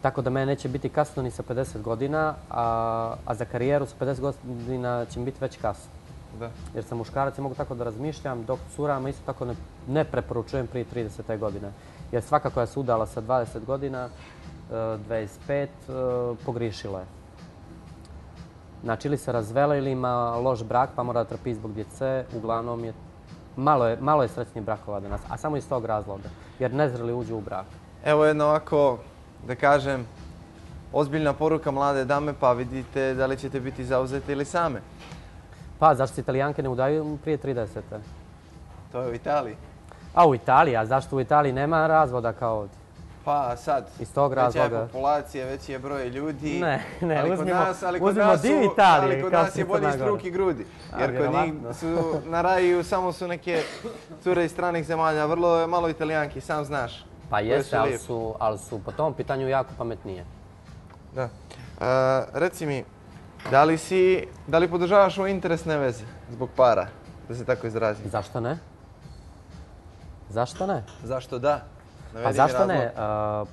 Tako da mene neće biti kasno ni sa 50 godina, a za karijeru sa 50 godina će mi biti već kasno. Da. Jer sam muškarac i mogu tako da razmišljam, dok curama isto tako ne preporučujem prije 30. godine. Jer svaka koja se udala sa 20 godina, 25, pogriješila je. Znači, ili se razvela ili ima loš brak pa mora da trpi zbog djece. Uglavnom je malo je sretnijih brakova danas, a samo iz tog razloga. Jer nezreli uđu u brak. Evo jedna ovako, da kažem, ozbiljna poruka mlade dame, pa vidite da li ćete biti zauzete ili same. Pa, zašto se Italijanke ne udaju prije 30? To je u Italiji. A u Italiji? A zašto u Italiji nema razvoda kao ovdje? Pa sad, iz tog veća je populacija, populacija, veći je broj ljudi. Ne, uzmimo dio Italije. Ali kod nas je bolji struk i grudi. Jer kod njih su na raju samo su neke cure iz stranih zemalja. Vrlo je malo Italijanki, sam znaš. Pa jeste, ali su po tom pitanju jako pametnije. Da. Reci mi, da li podržavaš ove interesne veze zbog para, da se tako izrazim? Zašto ne? Zašto ne? Zašto da? Pa zašto ne?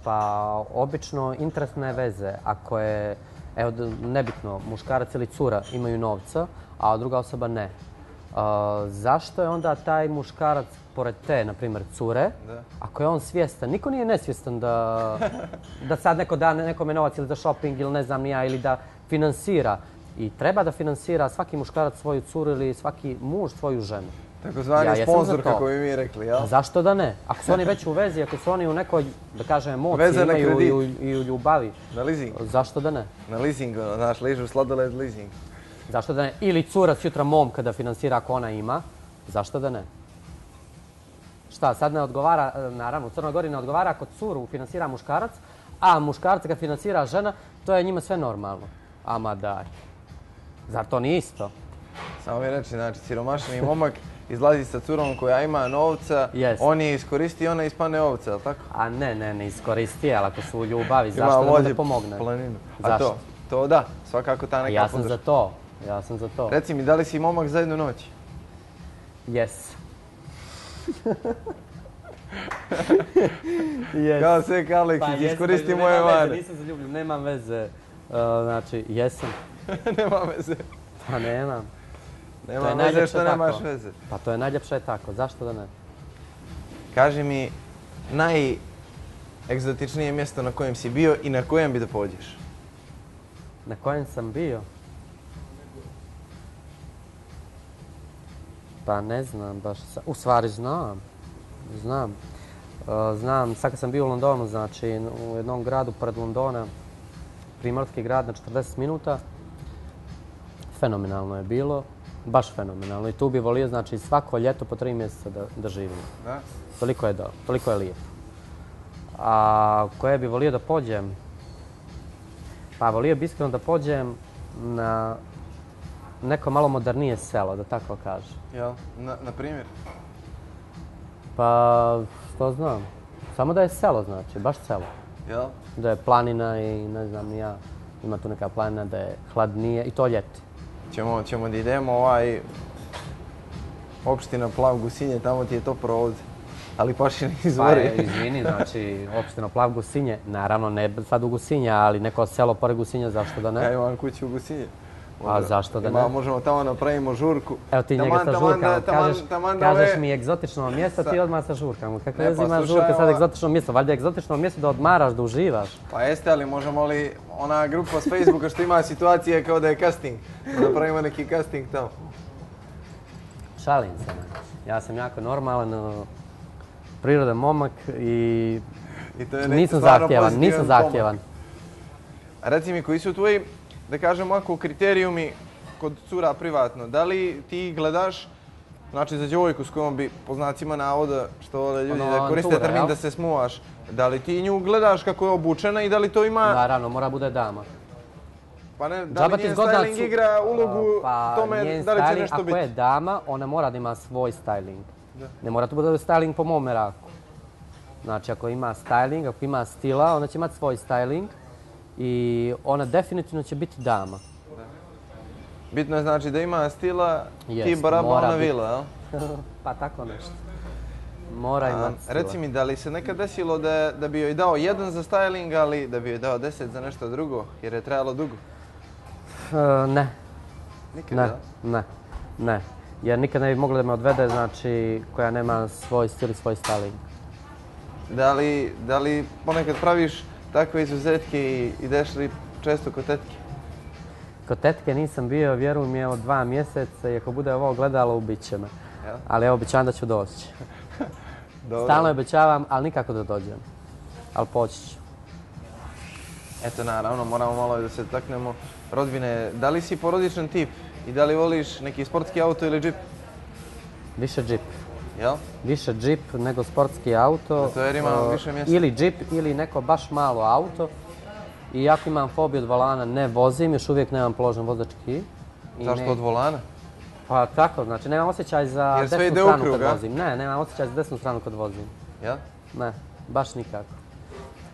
Pa obično interesne veze, ako je, evo nebitno, muškarac ili cura imaju novca, a druga osoba ne. Zašto je onda taj muškarac pored te, na primjer, cure, ako je on svjestan, niko nije nesvjestan da sad neko da nekome novac ili za shopping ili ne znam ni ja, ili da finansira. I treba da finansira svaki muškarac svoju curu ili svaki muž svoju ženu. Takozvani sponzor, kako bi mi rekli, jel? Zašto da ne? Ako su oni već u vezi, ako su oni u nekoj, da kažem, emociji imaju i u ljubavi. Na leasing. Zašto da ne? Na leasing, znaš, ližu sladoled leasing. Zašto da ne? Ili cura sutra momka da finansira ako ona ima. Zašto da ne? Šta, sad ne odgovara, naravno, u Crnoj Gori ne odgovara ako curu finansira muškarac, a muškarca kad finansira žena, to je njima sve normalno. Ama daj. Zar to nije isto? Samo mi reći, znači, siromašni momak izlazi sa curom koja ima novca, on je iskoristi i ona ispane ovca, je li tako? A ne iskoristi, ali ako su u ljubavi, zašto da mu ne pomogne? A to da, svakako ta neka podrška. Ja sam za to. Reci mi, da li si momak za jednu noć? Jes. Kao sve Aleksić, iskoristi moje mane. Nisam zaljubljen, nemam veze. Znači, jesam. Nema veze. Pa nemam. Nema veze što nemaš veze. Pa to je najljepše tako, zašto da ne? Kaži mi najegzotičnije mjesto na kojem si bio i na kojem bi da pođeš? Na kojem sam bio? Pa ne znam baš. U stvari znam. Znam, sad kad sam bio u Londonu, znači u jednom gradu pored Londona, primorski grad na 40 minuta, fenomenalno je bilo. Baš fenomenalno. I tu bi volio, znači, svako ljeto po 3 mjeseca da živim. Toliko je lijepo. A koje bi volio da pođem? Pa volio bi iskreno da pođem na neko malo modernije selo, da tako kažem. Jel? Na primjer? Pa, što znam. Samo da je selo, znači, baš selo. Jel? Da je planina i ne znam ni ja. Ima tu neka planina da je hladnije i to ljeti. Ćemo da idemo opština Plav Gusinje, tamo ti je to provod. Ali Pašini izvori. Pa izvini, znači opština Plav Gusinje, naravno ne sad u Gusinje, ali neko selo pored Gusinja, zašto da ne? Ja imam kuću u Gusinje. A zašto da ne? Možemo tamo napravimo žurku. Evo ti njega sa žurkama, kažeš mi egzotično mjesto, ti odmah sa žurkama. Kakve veze ima žurka sad egzotično mjesto? Valjda je egzotično mjesto da odmaraš, da uživaš. Pa jeste, ali možemo li ona grupa s Facebooka što ima situacije kao da je casting. Da napravimo neki casting tamo. Šalim se. Ja sam jako normalan, prirodan momak i nisam zahtjevan. A reci mi, koji su tvoji, da kažem ovako, kriterijumi kod cura privatno? Da li ti gledaš, znači za djevojku s kojom bi, po znacima navoda, što vole ljudi da koriste termin da se smuvaš, da li ti nju gledaš kako je obučena i da li to ima... Naravno, mora bude dama. Pa ne, da li njen styling igra ulogu tome da li će nešto biti? Ako je dama, ona mora da ima svoj styling. Ne mora to bude styling po mom meraku. Znači, ako ima styling, ako ima stila, ona će imati svoj styling i ona definitivno će biti dama. Bitno je znači da ima stila, ti baraba, ona vila, jel? Pa tako nešto. Mora imati stila. Reci mi, da li se nekad desilo da bi joj dao 1 za styling, ali da bi joj dao 10 za nešto drugo, jer je trajalo dugo? Ne. Nikad, Ne. Jer nikad ne bi mogla da me odvede, znači, koja nema svoj stil i svoj styling. Da li ponekad praviš takve izuzetke i ideš li često kod tetke? Kod tetke nisam bio, vjeruj mi, evo 2 mjeseca i ako bude ovo gledalo, ubit će me. Ja? Ali evo, obećavam da ću doći. Dobro. Stalno obećavam, ali nikako da dođem. Ali poći ću. Eto, naravno, moramo malo da se taknemo. Rodvine, da li si porodičan tip i da li voliš neki sportski auto ili džip? Više džip. Jel? Više džip nego sportski auto. Zato jer ima više mjesta. Ili džip ili neko baš malo auto. Iako imam fobiju od volana, ne vozim, još uvijek nemam položen vozački. Zašto od volana? Pa tako, znači nemam osjećaj za Jer sve desnu ide u stranu krug, kad a? vozim. Ne, nemam osjećaj za desnu stranu kad vozim. Jel? Ne, baš nikako.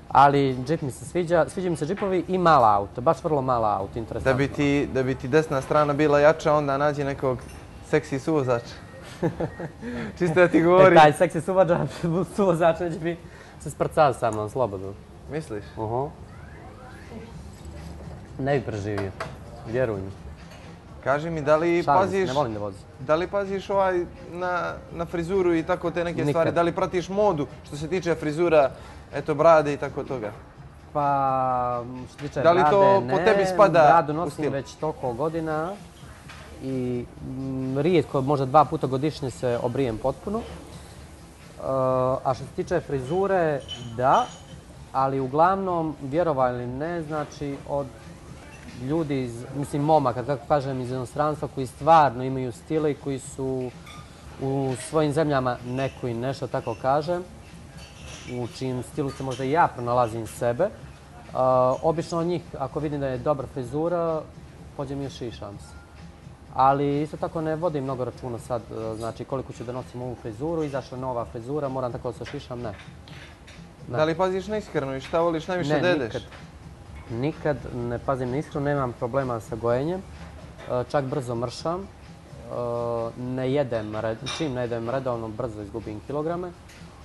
Ali džip mi se sviđa mi se džipovi i mala auto, baš vrlo mala auto, interesantno. Da bi ti desna strana bila jača, onda nađi nekog seksi suvozača. Čisto da ti govori. Taj seksi suvozač neće bi se sprcao sa mnom, slobodno. Misliš? Ne bi preživio, vjeruj mi. Kaži mi, da li Šalim se, paziš... ne volim da vozim. Da li paziš na frizuru i tako te neke Nikad. stvari? Da li pratiš modu što se tiče frizura, eto, brade i tako toga? Pa, što se tiče Da li to brade, po ne. tebi spada Bradu u nosim stil? već toliko godina i rijetko, možda 2 puta godišnje se obrijem potpuno. A što se tiče frizure, da, ali uglavnom, vjerovali ili ne, znači od ljudi, mislim momaka, kako kažem, iz inostranstva koji stvarno imaju stile i koji su u svojim zemljama neko i nešto, tako kažem, u čijem stilu se možda i ja pronalazim sebe. Obično od njih, ako vidim da je dobra frizura, pođem i ošišam se. Ali isto tako ne vodim mnogo računa sad, znači koliko ću da nosim ovu frizuru, izašla nova frizura, moram tako da se ošišam, ne. Da li paziš na ishranu i šta voliš najviše da jedeš? Nikad ne pazim na ishranu, nemam problema sa gojenjem, čak brzo mršam, čim ne jedem redovno, brzo izgubim kilograme,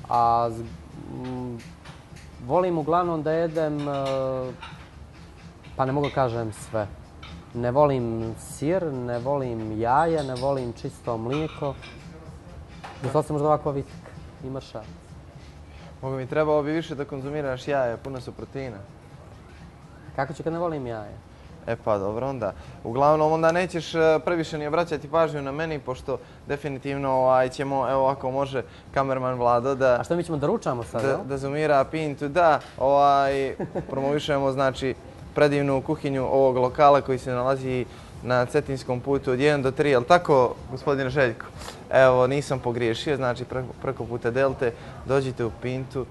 a volim uglavnom da jedem, pa ne mogu kažem sve. Ne volim sir, ne volim jaja, ne volim čisto mlijeko. Doslovno možda ovako vitik i mršav. Mogu mi, trebalo bi više da konzumiraš jaje, puno su proteina. Kako ću kad ne volim jaje? E pa dobro onda. Uglavnom onda nećeš previše ni obraćati pažnju na meni, pošto definitivno ćemo, evo ako može, kamerman Vlado da... A što mi ćemo da ručamo sad, jel? Da zoomira pintu, da, promovišemo znači predivnu kuhinju ovog lokala koji se nalazi na Cetinskom putu od 1 do 3, jel tako, gospodine Željko? Evo, nisam pogriješio, znači preko puta Delte, dođite u pintu,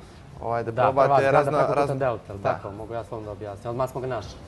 da probate razna... Da, preko puta Delte, tako, mogu ja slovno da objasnim, odmah smo ga našli.